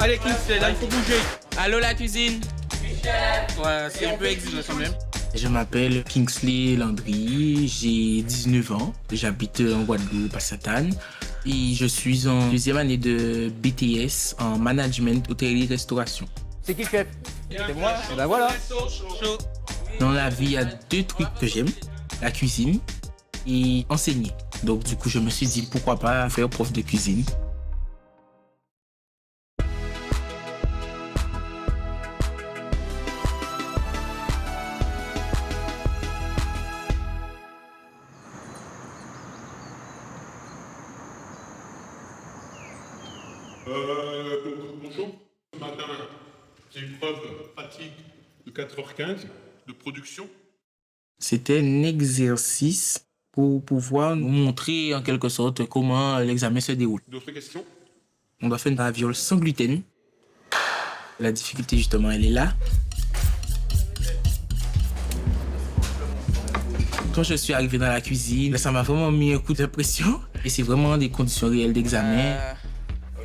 Allez, Kingsley, là, il faut bouger. Allô, la cuisine? Ouais, c'est un peu exigeant quand même. Je m'appelle Kingsley Landry, j'ai 19 ans, j'habite en Guadeloupe à Sainte-Anne et je suis en deuxième année de BTS en management hôtellerie-restauration. C'est qui le chef? C'est moi. Et ben voilà. Chaud. Dans la vie, il y a deux trucs que j'aime, la cuisine et enseigner. Donc du coup, je me suis dit pourquoi pas faire prof de cuisine. Bonjour. Ce matin, j'ai une preuve pratique de 4h15 de production. C'était un exercice pour pouvoir nous montrer en quelque sorte comment l'examen se déroule. D'autres questions? On doit faire une raviole sans gluten. La difficulté justement, elle est là. Quand je suis arrivé dans la cuisine, ça m'a vraiment mis un coup de pression. Et c'est vraiment des conditions réelles d'examen.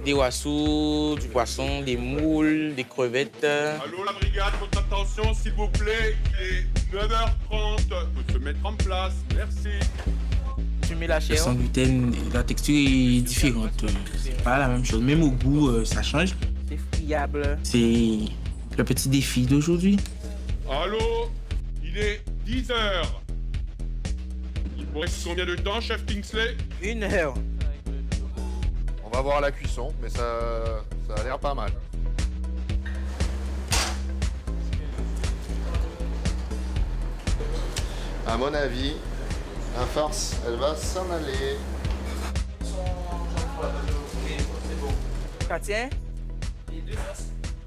Des oiseaux, du poisson, des moules, des crevettes. Allô la brigade, votre attention s'il vous plaît. Il est 9h30. Faut se mettre en place. Merci. Tu mets la Le chair. sans gluten, la texture est différente. C'est pas la même chose. Même au goût, ça change. C'est friable. C'est le petit défi d'aujourd'hui. Allô, il est 10h. Il vous reste combien de temps, chef Kingsley? 1 heure. On va voir la cuisson, mais ça a l'air pas mal. À mon avis, la farce, elle va s'en aller. Ça tient?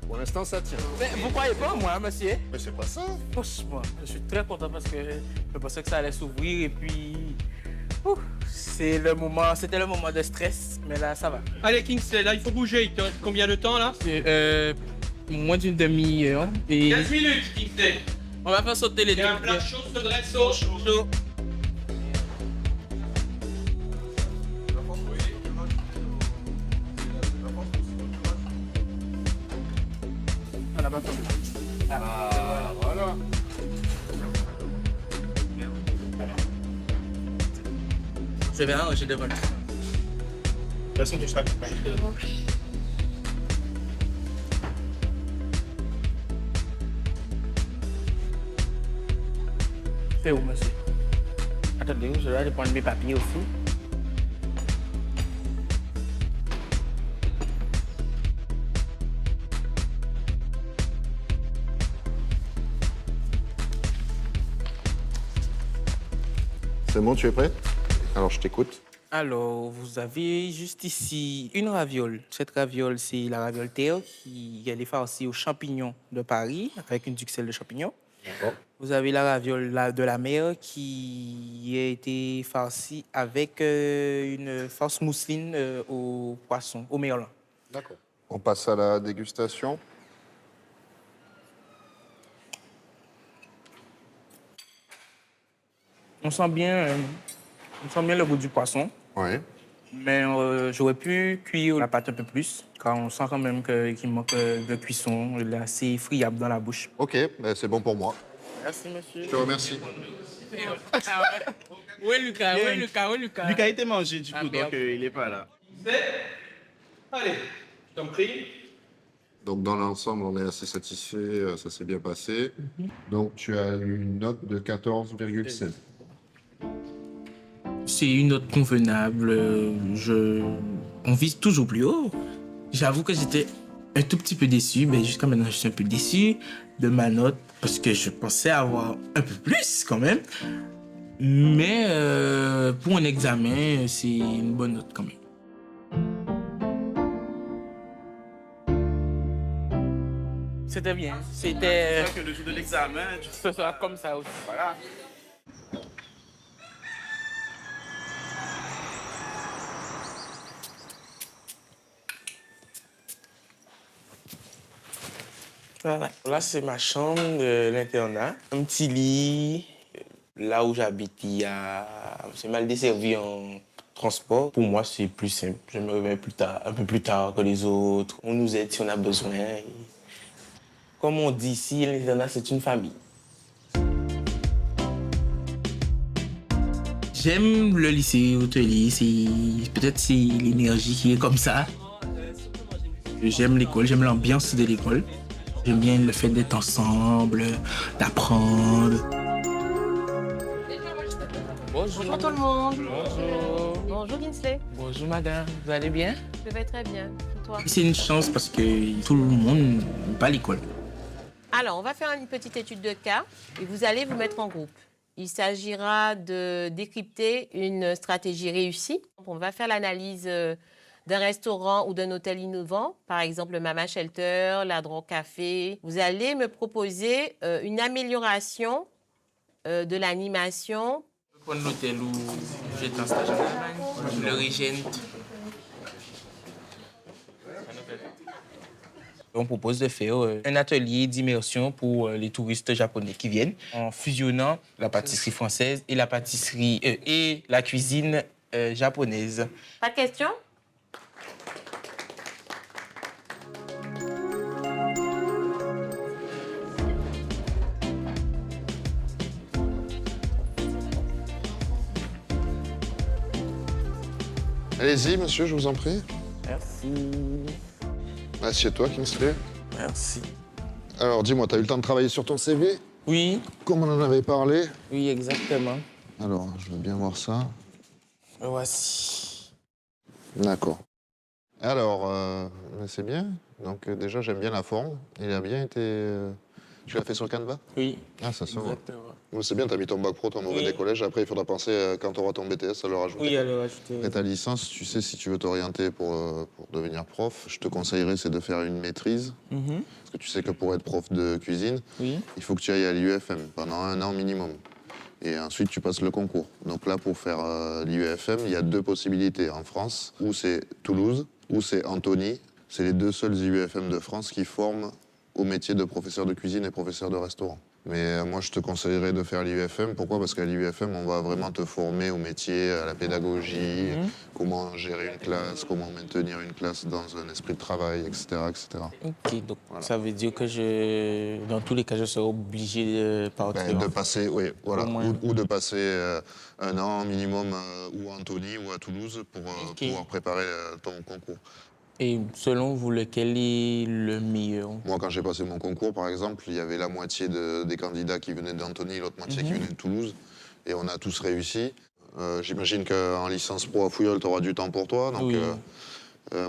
Pour l'instant, ça tient. Mais vous croyez pas, moi, monsieur? Mais c'est pas ça. Franchement, je suis très content parce que je pensais que ça allait s'ouvrir et puis... c'était le moment de stress, mais là, ça va. Allez, Kingsley, là, il faut bouger. Il te reste combien de temps, là? Moins d'une demi-heure. Et 15 minutes, Kingsley. on va faire sauter les Il y a un plat chaud, se dresse chaud. Chaud. On a pas fait. Ah, voilà. C'est bien, je devrais. De toute façon, tu seras C'est où, monsieur? Attendez, je vais aller prendre mes papiers aussi. C'est bon, tu es prêt? Alors, je t'écoute. Alors, vous avez juste ici une raviole. Cette raviole, c'est la raviole Théo qui elle est farcie aux champignons de Paris, avec une duxelle de champignons. D'accord. Vous avez la raviole de la mer qui a été farcie avec une farce mousseline au poisson, au merlan. D'accord. On passe à la dégustation. On sent bien le goût du poisson, Oui. mais j'aurais pu cuire la pâte un peu plus, car on sent quand même qu'il manque de cuisson. Elle est assez friable dans la bouche. Ok, ben, c'est bon pour moi. Merci, monsieur. Je te remercie. Où est Lucas? Où est Lucas? Où est Lucas? Lucas a été mangé du coup, merde. donc il est pas là. Allez, je t'en prie. Donc, dans l'ensemble, on est assez satisfait. Ça s'est bien passé. Donc, tu as une note de 14,7. C'est une note convenable. On vise toujours plus haut. J'avoue que j'étais un tout petit peu déçu, mais jusqu'à maintenant, je suis un peu déçu de ma note parce que je pensais avoir un peu plus quand même. Mais pour un examen, c'est une bonne note quand même. C'était bien. C'était... Que le jour de l'examen, Ce sera comme ça aussi. voilà. Voilà. Là, c'est ma chambre de l'internat. Un petit lit. Là où j'habite, c'est mal desservi en transport, pour moi, c'est plus simple. Je me réveille plus tard, un peu plus tard que les autres. On nous aide si on a besoin. Comme on dit ici, l'internat, c'est une famille. J'aime le lycée hôtelier, peut-être c'est l'énergie qui est comme ça. J'aime l'école, j'aime l'ambiance de l'école. J'aime bien le fait d'être ensemble, d'apprendre. Bonjour tout le monde. Bonjour. Bonjour Kinsley. Bonjour madame, vous allez bien? Je vais très bien. Et toi? C'est une chance parce que tout le monde n'est pas à l'école. Alors, on va faire une petite étude de cas et vous allez vous mettre en groupe. Il s'agira de décrypter une stratégie réussie. On va faire l'analyse d'un restaurant ou d'un hôtel innovant, par exemple le Mama Shelter, l'Adron Café. Vous allez me proposer une amélioration de l'animation. Prendre l'hôtel où j'étais en stage en Allemagne, le Regent. On propose de faire un atelier d'immersion pour les touristes japonais qui viennent en fusionnant la pâtisserie française et la pâtisserie et la cuisine japonaise. Pas de questions? Allez-y, monsieur, je vous en prie. Merci. Assieds-toi, Kingsley. Merci. Alors, dis-moi, t'as eu le temps de travailler sur ton CV? Oui, Comme on en avait parlé. oui, exactement. Alors, je veux bien voir ça. Voici. D'accord. Alors, c'est bien. Donc, déjà, j'aime bien la forme. Il a bien été... Tu l'as fait sur Canva? Oui, Ah, ça se voit. exactement. Bon, c'est bien, t'as mis ton bac pro, ton brevet Oui. des collèges. Après, il faudra penser, quand t'auras ton BTS, à le rajouter. Oui, alors ajouter. Après ta licence, tu sais, si tu veux t'orienter pour devenir prof, je te conseillerais, c'est de faire une maîtrise. Mhm. Parce que tu sais que pour être prof de cuisine, Oui. il faut que tu ailles à l'IUFM pendant 1 an minimum. Et ensuite, tu passes le concours. Donc là, pour faire l'IUFM, il y a 2 possibilités en France. Ou c'est Toulouse, ou c'est Antony. C'est les 2 seuls IUFM de France qui forment au métier de professeur de cuisine et professeur de restaurant. Mais moi, je te conseillerais de faire l'IUFM. Pourquoi? Parce qu'à l'IUFM, on va vraiment te former au métier, à la pédagogie, comment gérer une classe, comment maintenir une classe dans un esprit de travail, etc. etc. Ok, donc Voilà. ça veut dire que dans tous les cas, je serai obligé de partir. De passer, oui, voilà. Au moins. Ou de passer 1 an minimum ou à Antony ou à Toulouse pour pouvoir préparer ton concours. Et selon vous, lequel est le meilleur? Moi, quand j'ai passé mon concours, par exemple, il y avait la moitié des candidats qui venaient d'Antony, l'autre moitié qui venaient de Toulouse. Et on a tous réussi. J'imagine qu'en licence pro à Fouilleul, tu auras du temps pour toi. Donc, Oui.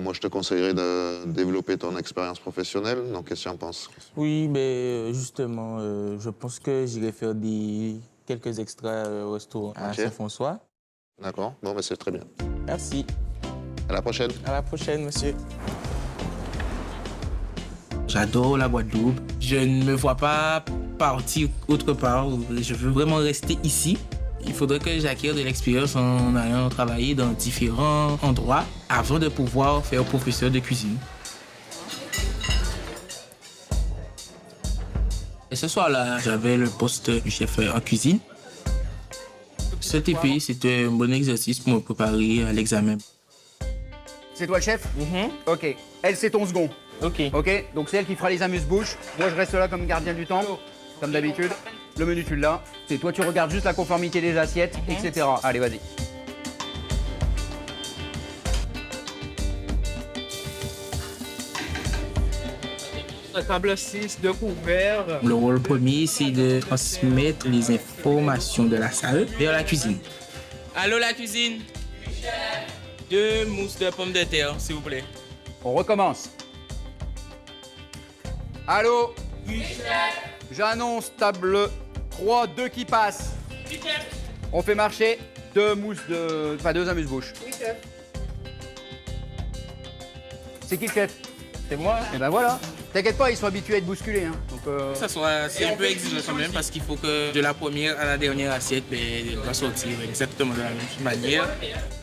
moi, je te conseillerais de développer ton expérience professionnelle. Donc, qu'est-ce que tu en penses? Oui, mais justement, je pense que j'irai faire quelques extras au restaurant à Ok. Saint-François. D'accord? Bon, ben, c'est très bien. Merci. À la prochaine. À la prochaine, monsieur. J'adore la Guadeloupe. Je ne me vois pas partir autre part. Je veux vraiment rester ici. Il faudrait que j'acquière de l'expérience en allant travailler dans différents endroits avant de pouvoir faire professeur de cuisine. Et ce soir-là, j'avais le poste de chef en cuisine. Cet TP, c'était un bon exercice pour me préparer à l'examen. C'est toi le chef? Ok. Elle, c'est ton second. Ok. Ok? Donc c'est elle qui fera les amuse-bouches. Moi, je reste là comme gardien du temps, comme d'habitude. Le menu, tu l'as. C'est toi, tu regardes juste la conformité des assiettes, etc. Allez, vas-y. La table 6 de couvert. Le rôle premier, c'est de transmettre les informations de la salle vers la cuisine. Allô, la cuisine? 2 mousses de pommes de terre, s'il vous plaît. On recommence. Allô? J'annonce table 3, 2 qui passent. On fait marcher 2 mousses de... Enfin, 2 amuse-bouches. C'est qui le chef? C'est moi. Et ben voilà. T'inquiète pas, ils sont habitués à être bousculés. Hein. Donc, C'est un peu exigeant quand même parce qu'il faut que de la première à la dernière assiette, elle doit sortir exactement de la même manière.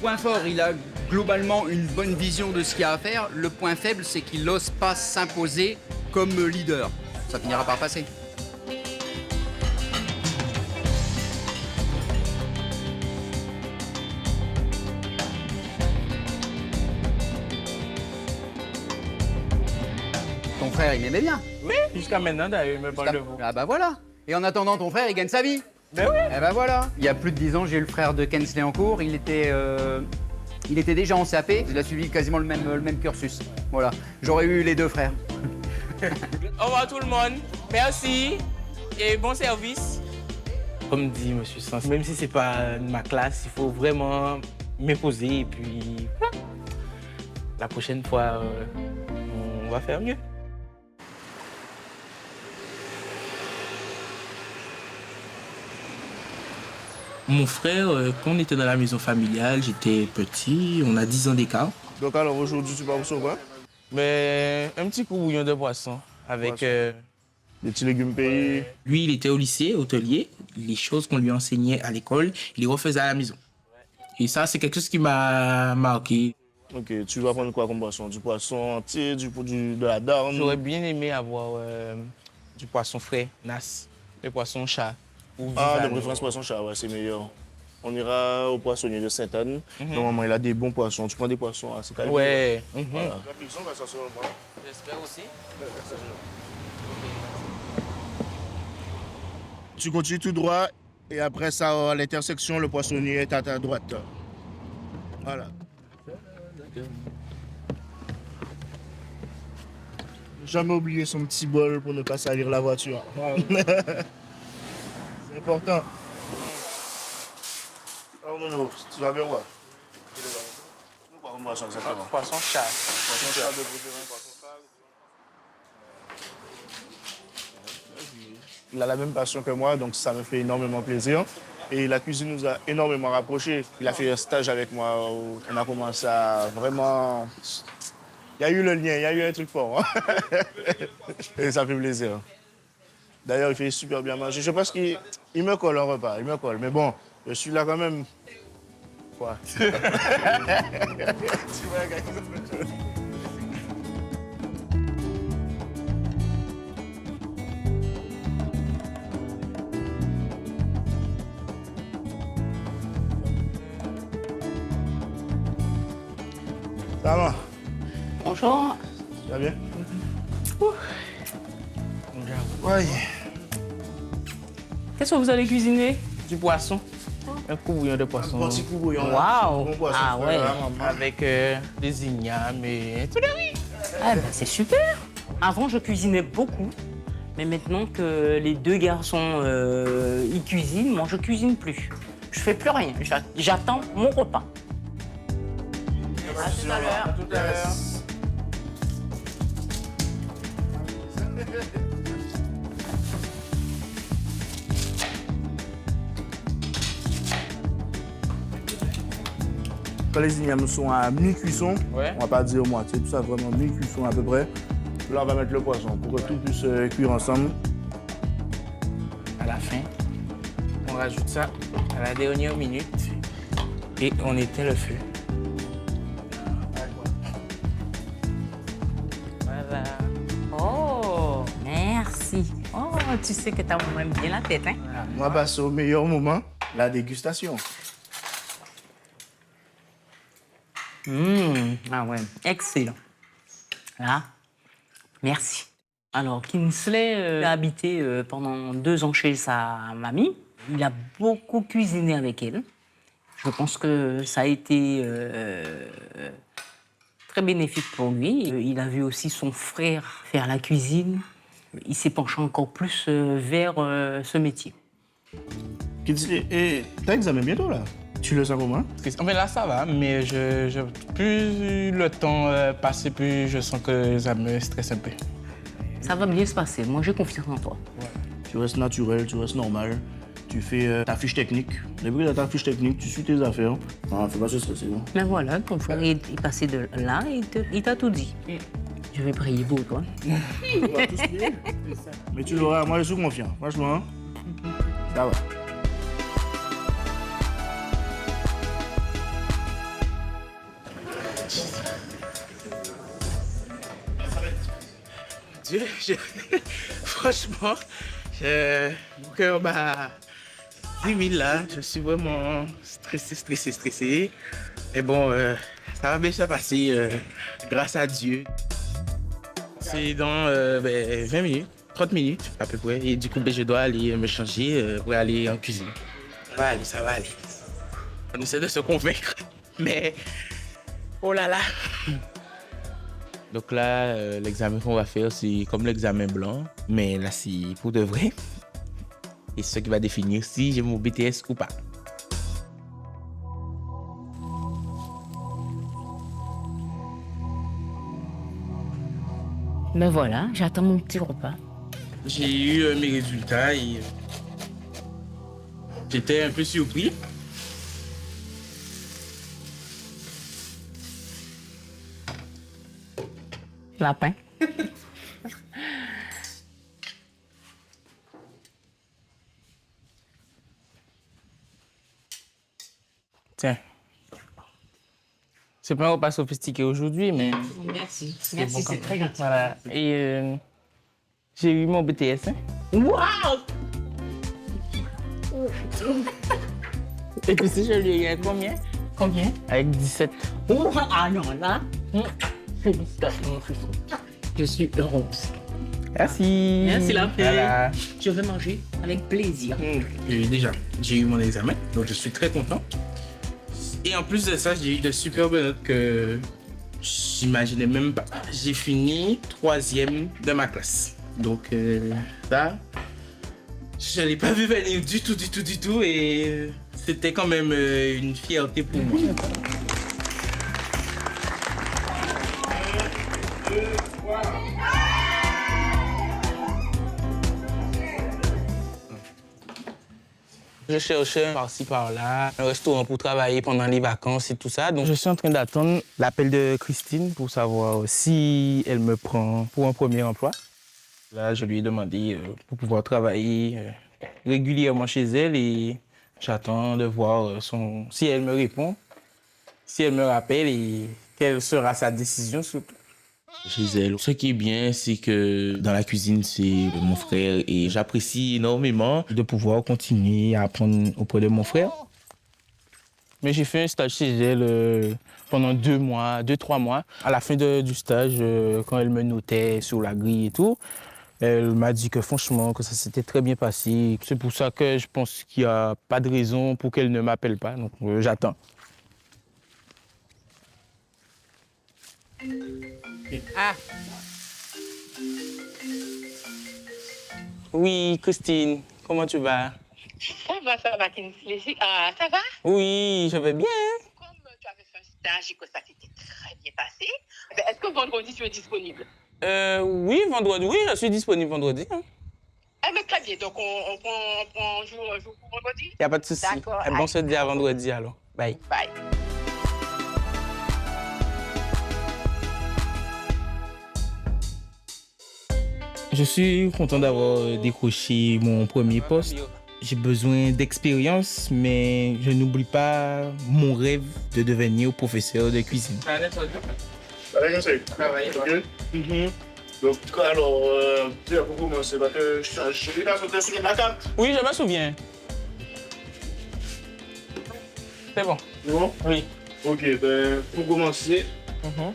Point fort, il a globalement une bonne vision de ce qu'il y a à faire. Le point faible, c'est qu'il n'ose pas s'imposer comme leader. Ça finira par passer. Ton frère, il m'aimait bien. Oui, jusqu'à maintenant, d'ailleurs, il me parle de vous. Ah bah voilà. Et en attendant, ton frère, il gagne sa vie. Ben oui. Eh bah voilà. Il y a plus de 10 ans, j'ai eu le frère de Kensley en cours. Il était déjà en CAP. Il a suivi quasiment le même cursus. Voilà. J'aurais eu les deux frères. Au revoir tout le monde. Merci et bon service. Comme dit M. Sens, même si c'est pas ma classe, il faut vraiment m'imposer et puis voilà. La prochaine fois, on va faire mieux. Mon frère, quand on était dans la maison familiale, j'étais petit, on a 10 ans d'écart. Donc alors aujourd'hui, tu pars sur quoi? Mais un petit coup bouillon de poisson avec... Des petits légumes pays. Lui, il était au lycée, hôtelier. Les choses qu'on lui enseignait à l'école, il les refaisait à la maison. Et ça, c'est quelque chose qui m'a marqué. Ok, tu vas prendre quoi comme poisson? Du poisson entier, de la dame? J'aurais bien aimé avoir du poisson frais, nas, des poissons chat. Ah, de préférence poisson chat, ouais, c'est meilleur. On ira au poissonnier de Sainte-Anne. Normalement, il a des bons poissons. Tu prends des poissons assez qualifiés. Ouais. Voilà. J'espère aussi. Tu continues tout droit et après ça, à l'intersection, le poissonnier est à ta droite. Voilà. Jamais oublier son petit bol pour ne pas salir la voiture. C'est important. Alors, non, tu vas bien voir. Nous, quoi comme poisson exactement? Poisson chat. Poisson chat de préférence, poisson chat. Il a la même passion que moi, donc ça me fait énormément plaisir. Et la cuisine nous a énormément rapprochés. Il a fait un stage avec moi où on a commencé à vraiment... Il y a eu le lien, il y a eu un truc fort. Hein? Et ça fait plaisir. D'ailleurs, il fait super bien manger. Je pense qu'il me colle en repas, il me colle. Mais bon, je suis là quand même. Quoi? Tu vois, gars, ça va? Bonjour. Tu vas bien? Ouais. Qu'est-ce que vous allez cuisiner? Du poisson. Un coup bouillon de poisson. Un petit coup bouillon. Waouh. Bon poisson, Ah ouais. Avec des ignames et tout le riz. Ah ben c'est super. Avant je cuisinais beaucoup, mais maintenant que les deux garçons ils cuisinent, moi je cuisine plus. Je fais plus rien. J'attends mon repas. À tout à l'heure. Tout à l'heure. Quand les ignames sont à mi-cuisson, Ouais. on va pas dire moitié, tout ça vraiment mi-cuisson à peu près. Là, on va mettre le poisson pour que tout puisse cuire ensemble. À la fin, on rajoute ça à la dernière minute et on éteint le feu. Voilà. Oh, merci. Oh, tu sais que t'as même bien la tête, hein? On va passer au meilleur moment, la dégustation. Ah ouais, excellent. Là, merci. Alors, Kinsley a habité pendant 2 ans chez sa mamie. Il a beaucoup cuisiné avec elle. Je pense que ça a été très bénéfique pour lui. Il a vu aussi son frère faire la cuisine. Il s'est penché encore plus vers ce métier. Et t'as examen bientôt là? Tu le sens comment? Mais là, ça va, mais plus le temps passe, plus je sens que ça me stresse un peu. Ça va bien se passer. Moi, j'ai confiance en toi. Tu restes naturel, tu restes normal. Tu fais ta fiche technique. Depuis que tu as ta fiche technique, tu suis tes affaires. Non, fais pas se stresser, non? Mais voilà, ton frère est passé de là et il t'a tout dit. Je vais prier pour toi. On va tous prier. Mais tu l'auras, moi je suis confiant. Franchement, hein? Ça va. Dieu, franchement, mon cœur bat 10 000 là. Je suis vraiment stressé. Et bon, ça va bien se passer grâce à Dieu. C'est dans 20 minutes, 30 minutes à peu près. Et du coup, je dois aller me changer pour aller en cuisine. Ça va aller, ça va aller. On essaie de se convaincre, mais oh là là. Donc là, l'examen qu'on va faire, c'est comme l'examen blanc, mais là, c'est pour de vrai. Et c'est ce qui va définir si j'ai mon BTS ou pas. Mais voilà, j'attends mon petit repas. J'ai eu mes résultats et j'étais un peu surpris. Lapin. Tiens. C'est pas un repas sophistiqué aujourd'hui, mais Merci. bon Merci, quand c'est même. très gentil. Voilà. Et j'ai eu mon BTS. Hein. Waouh! Et tu sais, je lui ai eu combien? Combien? Avec 17. Oh, ah non, là. Félicitations, mon fils. Je suis heureuse. Merci. Merci, la paix. Voilà. Je vais manger avec plaisir. J'ai eu mon examen, donc je suis très content. Et en plus de ça, j'ai eu de superbes notes que j'imaginais même pas. J'ai fini 3e de ma classe. Donc ça, je l'ai pas vu venir du tout. Et c'était quand même une fierté pour moi. Je cherchais par-ci, par-là, un restaurant pour travailler pendant les vacances et tout ça. Donc, je suis en train d'attendre l'appel de Christine pour savoir si elle me prend pour un premier emploi. Là, je lui ai demandé pour pouvoir travailler régulièrement chez elle et j'attends de voir si elle me répond, si elle me rappelle et quelle sera sa décision surtout. Chez elle. Ce qui est bien, c'est que dans la cuisine, c'est mon frère et j'apprécie énormément De pouvoir continuer à apprendre auprès de mon frère. Mais j'ai fait un stage chez elle pendant 2-3 mois. À la fin du stage, quand elle me notait sur la grille et tout, elle m'a dit que franchement, que ça s'était très bien passé. C'est pour ça que je pense qu'il n'y a pas de raison pour qu'elle ne m'appelle pas. Donc j'attends. Ah. Oui, Christine, comment tu vas? Ça va, Kinsley. Ah, ça va? Oui, je vais bien. Comme tu avais fait un stage et que ça s'était très bien passé, est-ce que vendredi tu es disponible? Oui, vendredi, oui, je suis disponible vendredi. Hein. Mais très bien, donc on prend jour pour vendredi? Il n'y a pas de souci. D'accord. Bon, on se dit à vendredi alors. Bye. Bye. Je suis content d'avoir décroché mon premier poste. J'ai besoin d'expérience, mais je n'oublie pas mon rêve de devenir professeur de cuisine. Allez, conseil. Ok. Donc, alors, pour commencer, parce que je vais pas sauter sur la carte. Oui, je me souviens. C'est bon. C'est bon? Oui. Ok, pour commencer,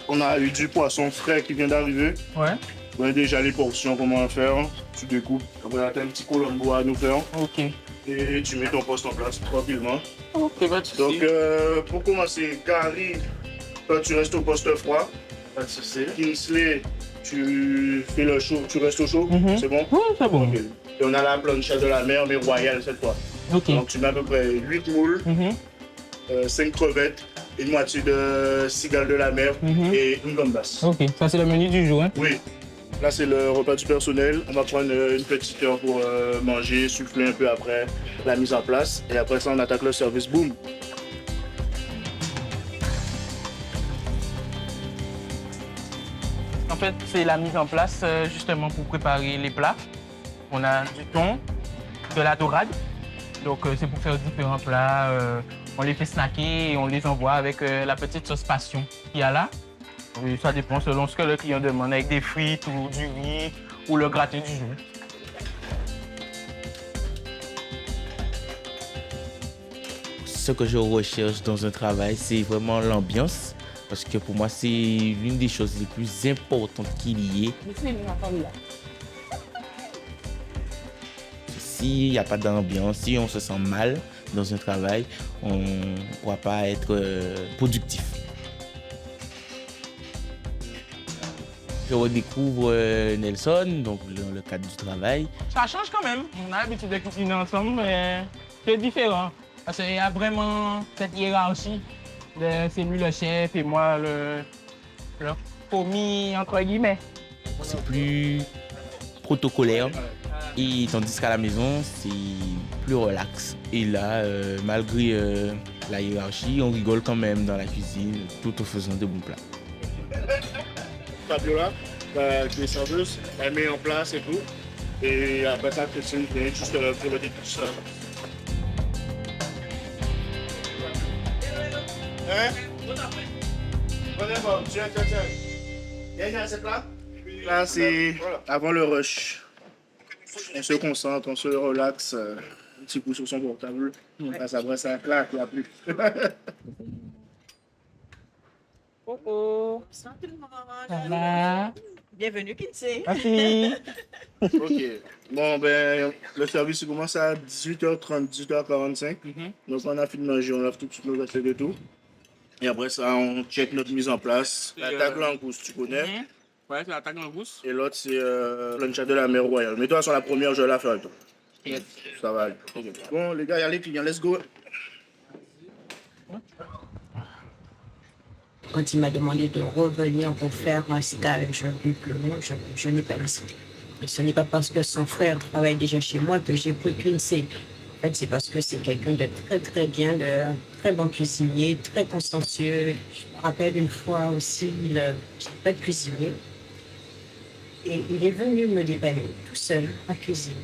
on a eu du poisson frais qui vient d'arriver. Ouais. On a déjà les portions, comment faire. Tu découpes. Après, tu as un petit colombo à nous faire. Ok. Et tu mets ton poste en place tranquillement. Ok, pas de souci. Donc, pour commencer, Gary, toi, tu restes au poste froid. Pas de souci. Kinsley, tu fais le chaud, tu restes au chaud. C'est bon? Oui, c'est bon. Ok. Et on a la plancha de la mer, mais royale cette fois. Ok. Donc, tu mets à peu près 8 moules, 5 crevettes, une moitié de cigale de la mer et une gambas. Ok, ça c'est le menu du jour. Hein? Oui. Là, c'est le repas du personnel. On va prendre une petite heure pour manger, souffler un peu après la mise en place. Et après ça, on attaque le service. Boum! En fait, c'est la mise en place justement pour préparer les plats. On a du thon, de la dorade. Donc, c'est pour faire différents plats. On les fait snacker et on les envoie avec la petite sauce passion qu'il y a là. Et ça dépend selon ce que le client demande, avec des frites ou du riz ou le gratin du jour. Ce que je recherche dans un travail, c'est vraiment l'ambiance. Parce que pour moi, c'est l'une des choses les plus importantes qu'il y ait. S'il n'y a pas d'ambiance, si on se sent mal dans un travail, on ne pourra pas être productif. Je redécouvre Nelson, donc dans le cadre du travail. Ça change quand même. On a l'habitude de cuisiner ensemble, mais c'est différent. Parce qu'il y a vraiment cette hiérarchie. C'est lui le chef et moi le commis, entre guillemets. C'est plus protocolaire. Et tandis qu'à la maison, c'est plus relax. Et là, malgré la hiérarchie, on rigole quand même dans la cuisine, tout en faisant de bons plats. Fabiola, qui est serveuse, elle met en place et tout. Et après ça, Christine vient juste pour le dépuce. Hein? Là, c'est avant le rush. On se concentre, on se relaxe. Un petit coup sur son portable. Après, ça claque, il n'y a plus. Coucou. Ça va? Bienvenue, Kinsey. Merci. Ok. Bon, ben, le service commence à 18h30, 18h45. Donc, on a fini de manger, on lave tout de suite nos assiettes et tout. Et après ça, on check notre mise en place. La tag langouste, tu connais? Ouais, c'est la tag langouste. Et l'autre, c'est plancha de la mer Royale. Mais toi, sur la première, je vais la faire avec toi. Yes. Ça va aller. Okay. Bon, les gars, il y a les clients, let's go. Quand il m'a demandé de revenir pour faire un stage diplômé, je n'ai pas hésité. Et ce n'est pas parce que son frère travaille déjà chez moi que j'ai pris Kinsey. En fait, c'est parce que c'est quelqu'un de très très bien, de très bon cuisinier, très consciencieux. Je me rappelle une fois aussi, il n'avait pas de cuisinier. Et il est venu me dépanner tout seul à cuisiner.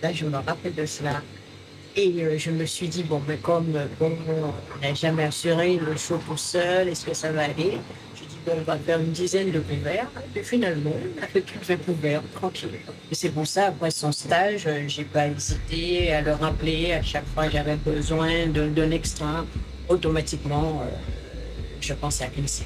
Là, je me rappelle de cela. Et je me suis dit, bon, mais comme on n'a jamais assuré le show tout seul, est-ce que ça va aller? J'ai dit, bon, on va faire une dizaine de couverts. Et finalement, on a fait plus de 20 couverts, tranquille. Et c'est pour ça, après son stage, j'ai pas hésité à le rappeler. À chaque fois que j'avais besoin d'un extra, automatiquement, je pensais à Kinsey.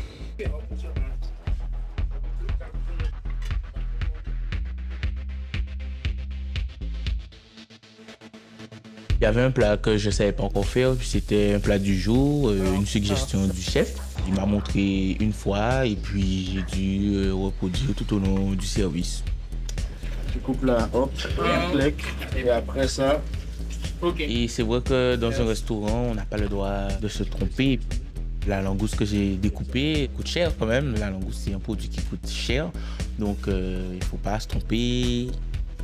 Il y avait un plat que je ne savais pas encore faire, puis c'était un plat du jour, une suggestion du chef. Il m'a montré une fois et puis j'ai dû reproduire tout au long du service. Tu coupes là, hop, flec, et après ça... Et c'est vrai que dans un restaurant, on n'a pas le droit de se tromper. La langouste que j'ai découpée coûte cher quand même. La langouste, c'est un produit qui coûte cher. Donc, il ne faut pas se tromper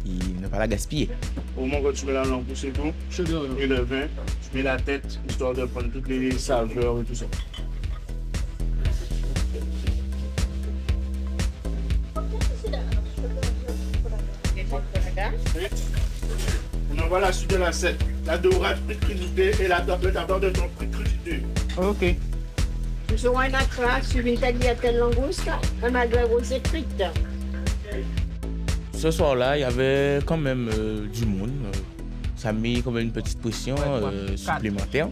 et ne pas la gaspiller. Au moment où tu mets la langouste et tout, et le vin, tu mets la tête, histoire de prendre toutes les saveurs et tout ça. On envoie la suite de la scène. La dorade frites crudité et la table de ton frites crudité. Ok. Nous aurons un accra sur une tagliatelle langouste, un magret rosé frites. Ce soir-là, il y avait quand même du monde. Ça met quand même une petite pression supplémentaire.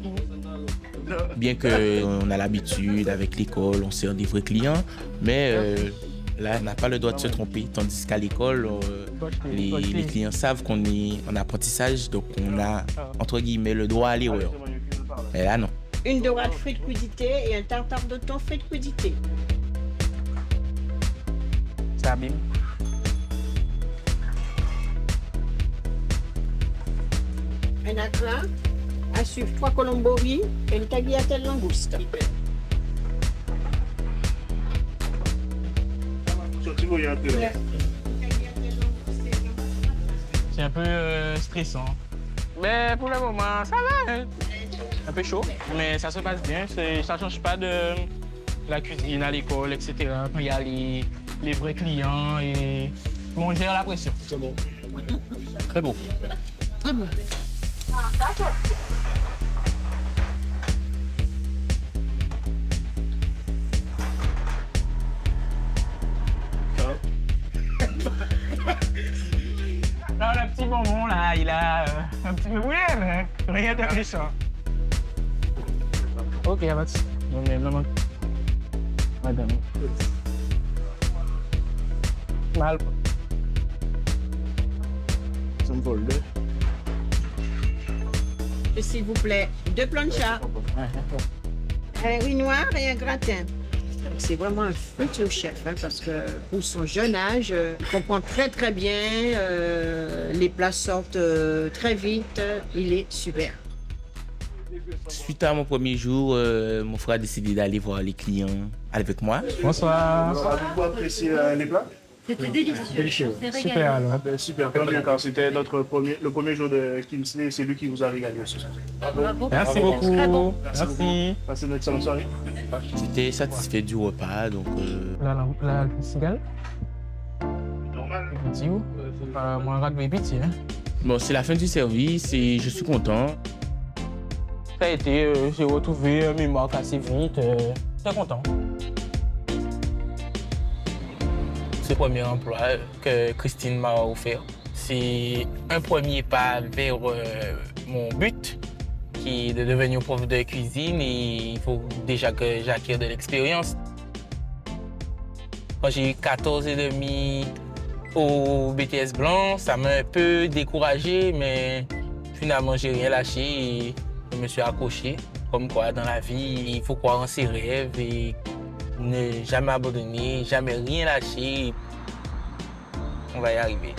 Bien qu'on a l'habitude avec l'école, on sert des vrais clients, mais là, on n'a pas le droit de se tromper. Tandis qu'à l'école, les clients savent qu'on est en apprentissage, donc on a, entre guillemets, le droit à l'erreur. Mais là, non. Une dorade frites crudité et un tartare de thon frites crudité. Ça abîme. Un accra, à suivre 3 colombori et une tagliatelle langouste. C'est un peu stressant. Mais pour le moment, ça va. Hein. Un peu chaud, mais ça se passe bien. Ça ne change pas de la cuisine à l'école, etc. Quand il y a les vrais clients et on gère la pression. C'est bon. Très bon. Très bon. Non, le petit bonbon là, il a un petit peu bouillant, mais rien de méchant. Ok, y'a pas de souci. Non, mais non, Madame. Mal. Ça me vole deux. S'il vous plaît, 2 planchas. Un riz noir et un gratin. C'est vraiment un futur chef, hein, parce que pour son jeune âge, il comprend très très bien, les plats sortent très vite, il est super. Suite à mon premier jour, mon frère a décidé d'aller voir les clients avec moi. Bonsoir. Avez-vous apprécié les plats? C'était délicieux. Super alors. Super, tant mieux, car c'était le premier jour de Kingsley, c'est lui qui vous a régalé aussi. Bravo. Merci Bravo. beaucoup. Très bon. Merci. Passez une excellente soirée. J'étais satisfait du repas, donc La cigale. Normal. Petit où? Moi, un rat de pitié. bon, c'est la fin du service et je suis content. Ça a été, j'ai retrouvé mes marques assez vite. Très content. Ce premier emploi que Christine m'a offert, c'est un premier pas vers mon but, qui est de devenir prof de cuisine, et il faut déjà que j'acquière de l'expérience. Quand j'ai eu 14 et demi au BTS Blanc, ça m'a un peu découragé, mais finalement j'ai rien lâché et je me suis accroché. Comme quoi, dans la vie, il faut croire en ses rêves et ne jamais abandonner, jamais rien lâcher. On va y arriver.